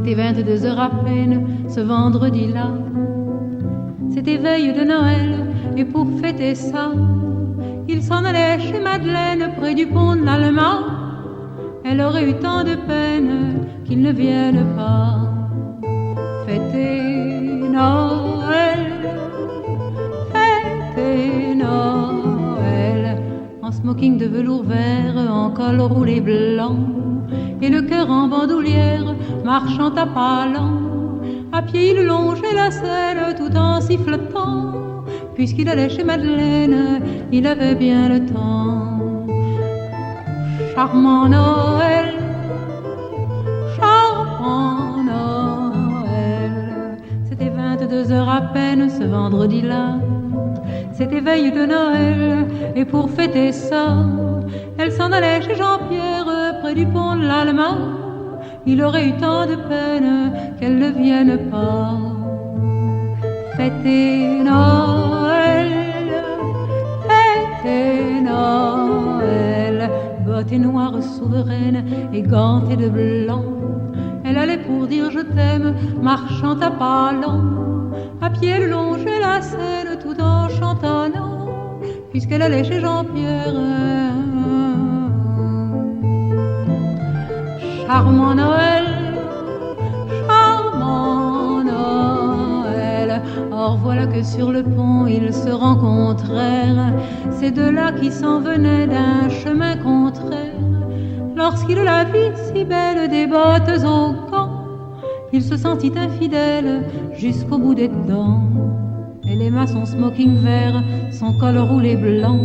C'était 22 heures à peine ce vendredi-là. C'était veille de Noël et pour fêter ça, il s'en allait chez Madeleine près du pont de l'Allemand. Elle aurait eu tant de peine qu'il ne vienne pas fêter Noël, fêter Noël, en smoking de velours vert, en col roulé blanc, et le cœur en bandoulière, marchant à pas lents. À pied il longeait la Seine tout en sifflotant, puisqu'il allait chez Madeleine, il avait bien le temps. Charmant Noël, charmant Noël. C'était 22 heures à peine ce vendredi-là. C'était veille de Noël et pour fêter ça, elle s'en allait chez Jean-Pierre près du pont de l'Allemand. Il aurait eu tant de peine qu'elle ne vienne pas fêter Noël, fêter Noël. Bottes noires souveraines et gantées de blanc, elle allait pour dire je t'aime, marchant à pas lents. À pied elle longeait la Seine tout en chantonnant, puisqu'elle allait chez Jean-Pierre. Charmant Noël, charmant Noël. Or voilà que sur le pont ils se rencontrèrent, ces deux-là qui s'en venaient d'un chemin contraire. Lorsqu'il la vit si belle, des bottes au gants, il se sentit infidèle jusqu'au bout des dents. Elle aima son smoking vert, son col roulé blanc,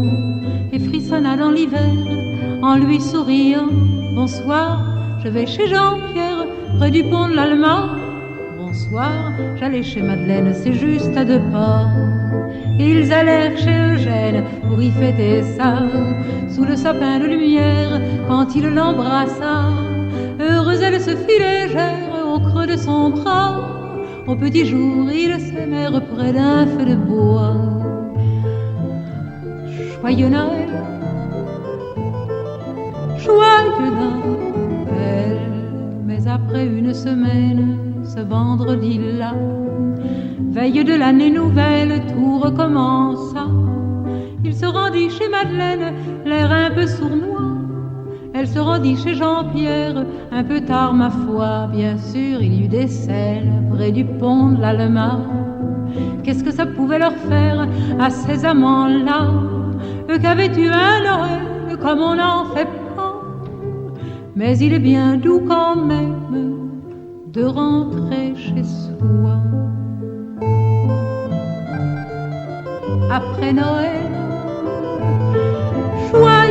et frissonna dans l'hiver en lui souriant. Bonsoir, je vais chez Jean-Pierre, près du pont de l'Allemand. Bonsoir, j'allais chez Madeleine, c'est juste à 2 pas. Et ils allèrent chez Eugène pour y fêter ça, sous le sapin de lumière, quand il l'embrassa. Heureuse, elle se fit légère au creux de son bras. Au petit jour, ils s'aimèrent près d'un feu de bois. Joyeux Noël, joyeux Noël. Mais après une semaine, ce vendredi-là, veille de l'année nouvelle, tout recommença. Il se rendit chez Madeleine, l'air un peu sournois. Elle se rendit chez Jean-Pierre, un peu tard ma foi. Bien sûr, il y eut des scènes près du pont de l'Allemand. Qu'est-ce que ça pouvait leur faire à ces amants-là, eux qu'avaient eu un Noël comme on n'en fait pas. Mais il est bien doux quand même de rentrer chez soi. Après Noël, joie